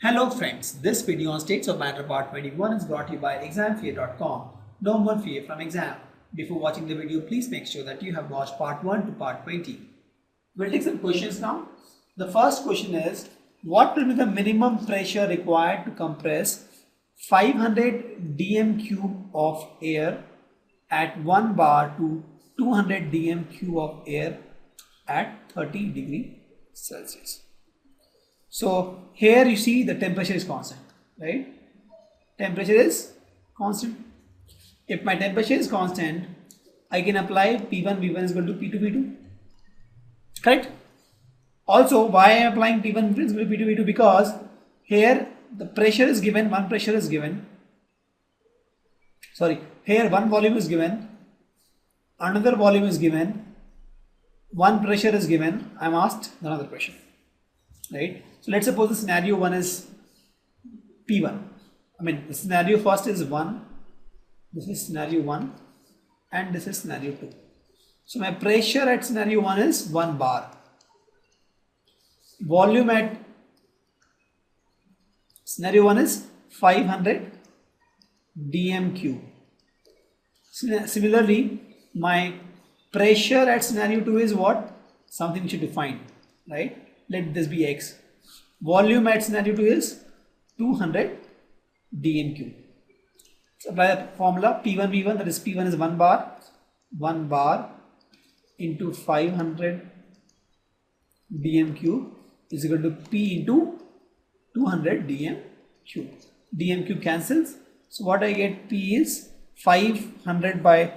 Hello friends, this video on States of Matter Part 21 is brought to you by examfear.com. No more fear from exam. Before watching the video, please make sure that you have watched Part 1 to Part 20. We'll take some questions now. The first question is, what will be the minimum pressure required to compress 500 dm cube of air at 1 bar to 200 dm cube of air at 30 degree Celsius? So here you see the temperature is constant, right? Temperature is constant. If my temperature is constant, I can apply P1 V1 is equal to P2 V2. Correct? Also, why I am applying P1 V1 is equal to P2 V2? Because here the pressure is given, one pressure is given. Sorry, here one volume is given, another volume is given, one pressure is given. I am asked another pressure, right? So let's suppose the scenario 1 is P1. The scenario first is 1, this is scenario 1 and this is scenario 2. So my pressure at scenario 1 is 1 bar. Volume at scenario 1 is 500 dm cube. Similarly, my pressure at scenario 2 is what? Something we should define, right? Let this be X. Volume at scenario 2 is 200 dm cube. So apply the formula P1 V1, that is P1 is 1 bar into 500 dm cube is equal to P into 200 dm cube. Dm cube cancels. So what I get, P is 500 by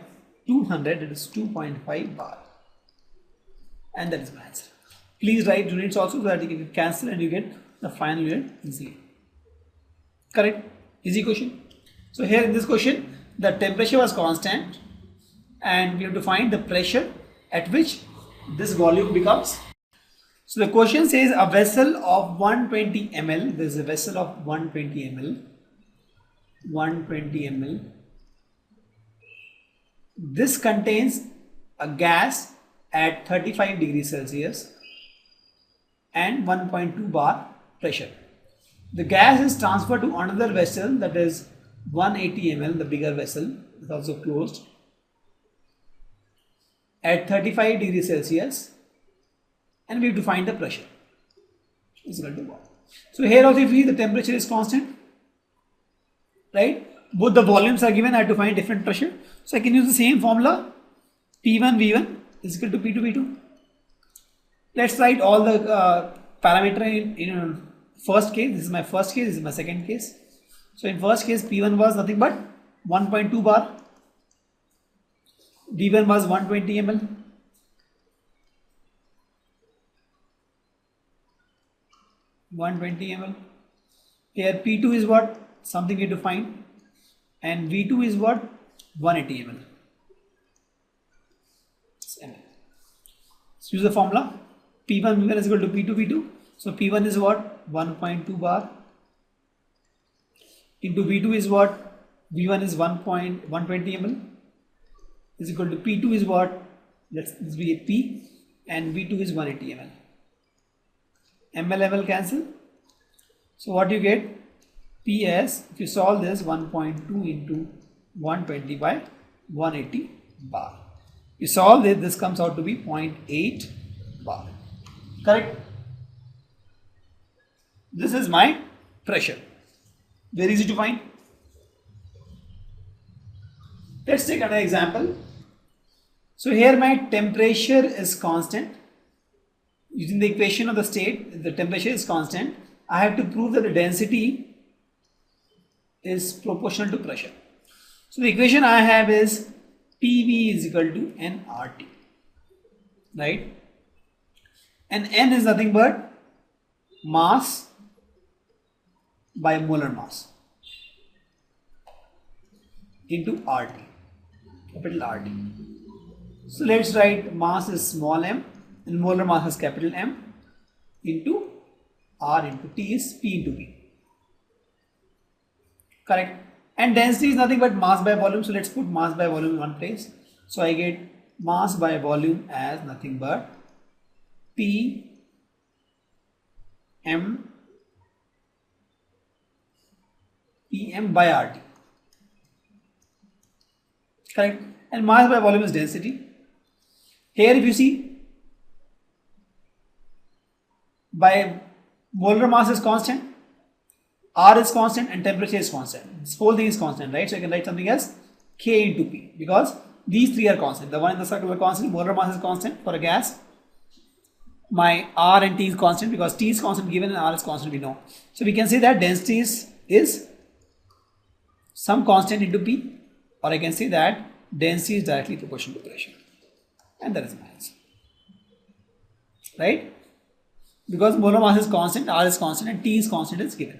200, it is 2.5 bar. And that is my answer. Please write units also so that you can cancel and you get the final unit easily. Correct? Easy question. So here in this question, the temperature was constant and we have to find the pressure at which this volume becomes. So the question says a vessel of 120 ml, there is a vessel of 120 ml. This contains a gas at 35 degrees Celsius and 1.2 bar pressure. The gas is transferred to another vessel, that is 180 ml, the bigger vessel is also closed, at 35 degrees Celsius, and we have to find the pressure is equal to 1. So here also if you see the temperature is constant, right? Both the volumes are given, I have to find different pressure. So I can use the same formula, P1 V1 is equal to P2 V2. Let's write all the parameter in first case. This is my first case, this is my second case. So in first case, P1 was nothing but 1.2 bar, V1 was 120 ml, here P2 is what? Something we have to find, and V2 is what? 180 ml. Let's use the formula P1 V1 is equal to P2 V2. So P1 is what? 1.2 bar into V2 is what? V1 is 120 ml is equal to P2 is what? Let's be a P, and V2 is 180 ml. ml cancel. So what you get? P as, if you solve this, 1.2 into 120 by 180 bar. You solve this, this comes out to be 0.8 bar. Correct? This is my pressure. Very easy to find. Let's take another example. So here my temperature is constant. Using the equation of the state, the temperature is constant. I have to prove that the density is proportional to pressure. So the equation I have is PV is equal to nRT, right? And N is nothing but mass by molar mass into RT, capital RT. So let's write mass is small m and molar mass is capital M into R into T is P into V. Correct? And density is nothing but mass by volume. So let's put mass by volume in one place. So I get mass by volume as nothing but P m Pm by RT. Correct. And mass by volume is density. Here if you see, by molar mass is constant, R is constant and temperature is constant. This whole thing is constant, right? So I can write something as K into P because these three are constant. The one in the circle are constant, molar mass is constant for a gas. My R and T is constant because T is constant given and R is constant we know. So we can say that density is some constant into P, or I can say that density is directly proportional to pressure. And that is my answer. Right? Because molar mass is constant, R is constant and T is constant is given.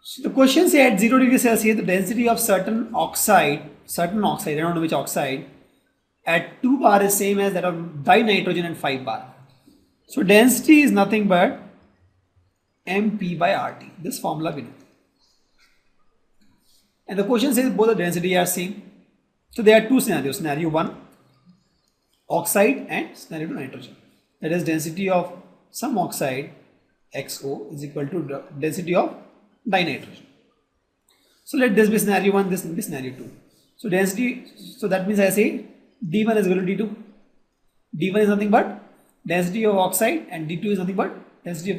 So the question says at 0 degrees Celsius, the density of certain oxide, I don't know which oxide, at 2 bar is same as that of dinitrogen at 5 bar. So density is nothing but MP by RT. This formula we know. And the question says both the density are same. So there are two scenarios. Scenario 1, oxide, and scenario 2, nitrogen. That is density of some oxide XO is equal to density of dinitrogen. So let this be scenario 1, this will be scenario 2. So density, so that means I say D1 is equal to D2. D1 is nothing but density of oxide and D2 is nothing but density of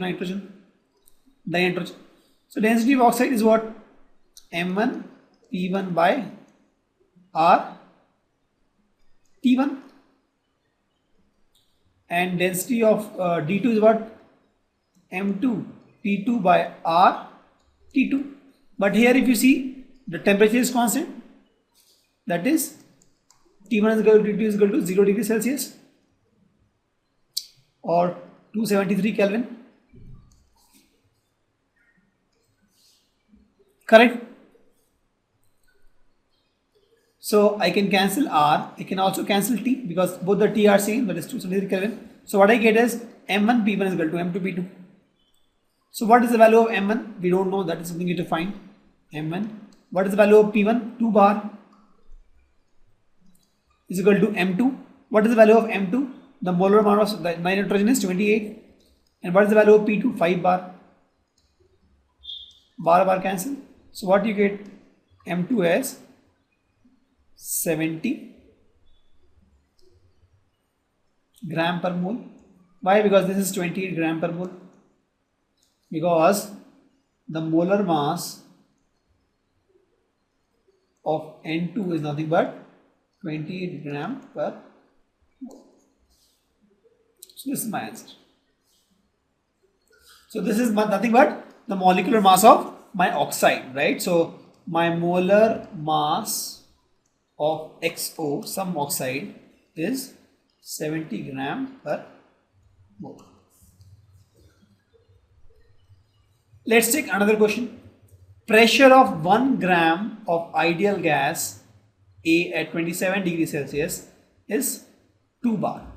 dinitrogen. So density of oxide is what? M1 P1 by R T1, and density of D2 is what? M2 P2 by R T2. But here if you see, the temperature is constant, that is T1 is equal to T2 is equal to 0 degrees Celsius or 273 Kelvin. Correct? So I can cancel R, I can also cancel T because both the T are same, that is 273 Kelvin. So what I get is M1 P1 is equal to M2 P2. So what is the value of M1? We don't know, that is something you have to find. M1. What is the value of P1? 2 bar is equal to M2. What is the value of M2? The molar amount of nitrogen is 28. And what is the value of P2? 5 bar. Bar cancel. So what you get? M2 as 70 gram per mole. Why? Because this is 28 gram per mole. Because the molar mass of N2 is nothing but 28 gram per mole. So this is my answer. So this is nothing but the molecular mass of my oxide, right? So my molar mass of XO, some oxide, is 70 gram per mole. Let's take another question. Pressure of 1 gram of ideal gas A at 27 degrees Celsius is 2 bar.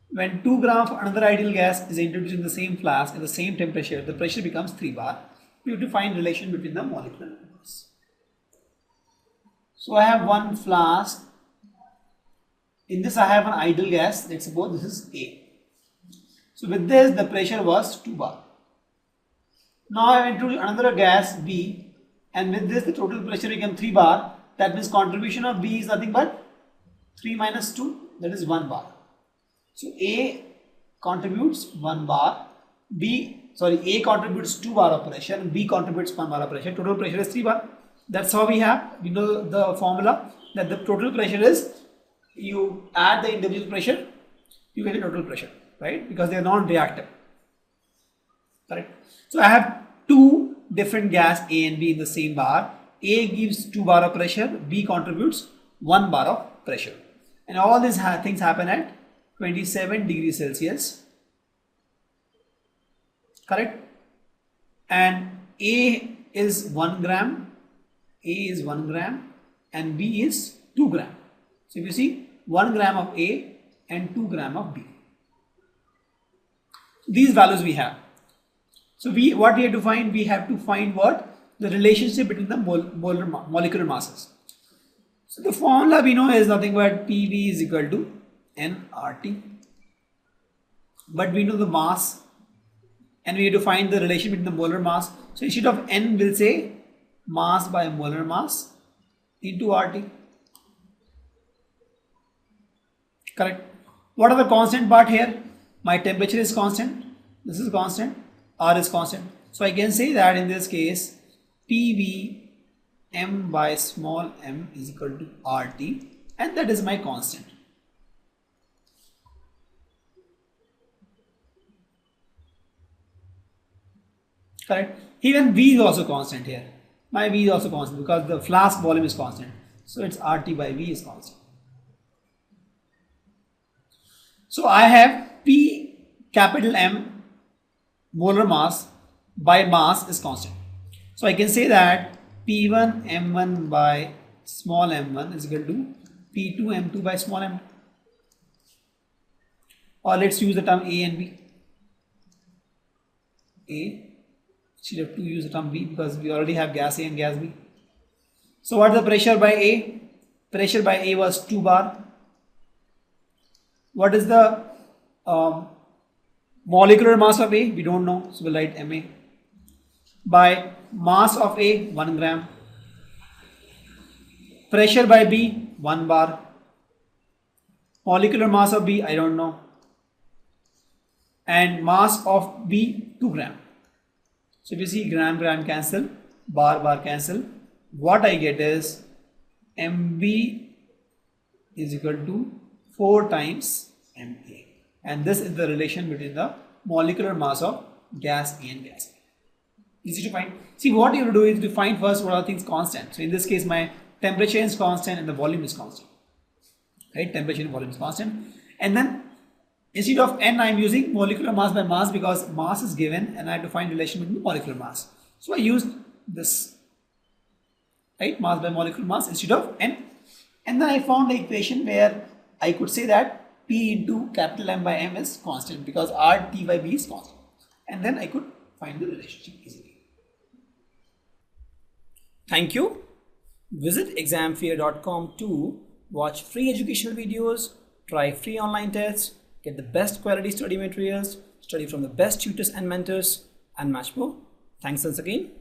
When 2 gram of another ideal gas is introduced in the same flask at the same temperature, the pressure becomes 3 bar. We have to find relation between the molecular numbers. So I have one flask. In this I have an ideal gas. Let's suppose this is A. So with this the pressure was 2 bar. Now I have introduced another gas B, and with this the total pressure becomes 3 bar. That means contribution of B is nothing but 3 minus 2, that is 1 bar. So A contributes 1 bar, A contributes 2 bar of pressure and B contributes 1 bar of pressure. Total pressure is 3 bar. That's how we know the formula, that the total pressure is, you add the individual pressure, you get a total pressure, right? Because they are non-reactive. Correct? So I have two different gas A and B in the same bar. A gives 2 bar of pressure, B contributes 1 bar of pressure. And all these things happen at 27 degrees Celsius. Correct? And A is 1 gram, and B is 2 gram. So if you see, 1 gram of A and 2 gram of B. These values we have. So what we have to find? We have to find what? The relationship between the molecular masses. So the formula we know is nothing but PV is equal to nRT. but we know the mass and we have to find the relation between the molar mass. So instead of N, we'll say mass by molar mass into RT. Correct. What are the constant part here? My temperature is constant. This is constant. R is constant. So I can say that in this case, PV m by small m is equal to RT, and that is my constant. Correct. Even V is also constant here. My V is also constant because the flask volume is constant. So it's RT by V is constant. So I have P capital M molar mass by mass is constant. So I can say that P1 M1 by small m1 is equal to P2 M2 by small m2. Or let's use the term A and B. A, instead of to use the term B because we already have gas A and gas B. So what is the pressure by A? Pressure by A was 2 bar. What is the molecular mass of A? We don't know, so we'll write Ma. By mass of A, 1 gram. Pressure by B, 1 bar. Molecular mass of B, I don't know. And mass of B, 2 gram. So if you see gram, gram cancel, bar, bar cancel. What I get is MB is equal to 4 times Ma. And this is the relation between the molecular mass of gas A and gas B. Easy to find. See, what you have to do is to find first what are things constant. So in this case, my temperature is constant and the volume is constant. Right? Temperature and volume is constant. And then instead of N, I am using molecular mass by mass because mass is given and I have to find relation between the molecular mass. So I used this, right? Mass by molecular mass instead of N. And then I found the equation where I could say that P into capital M by M is constant because R T by B is constant. And then I could find the relationship easily. Thank you. Visit examfear.com to watch free educational videos, try free online tests, get the best quality study materials, study from the best tutors and mentors, and much more. Thanks once again.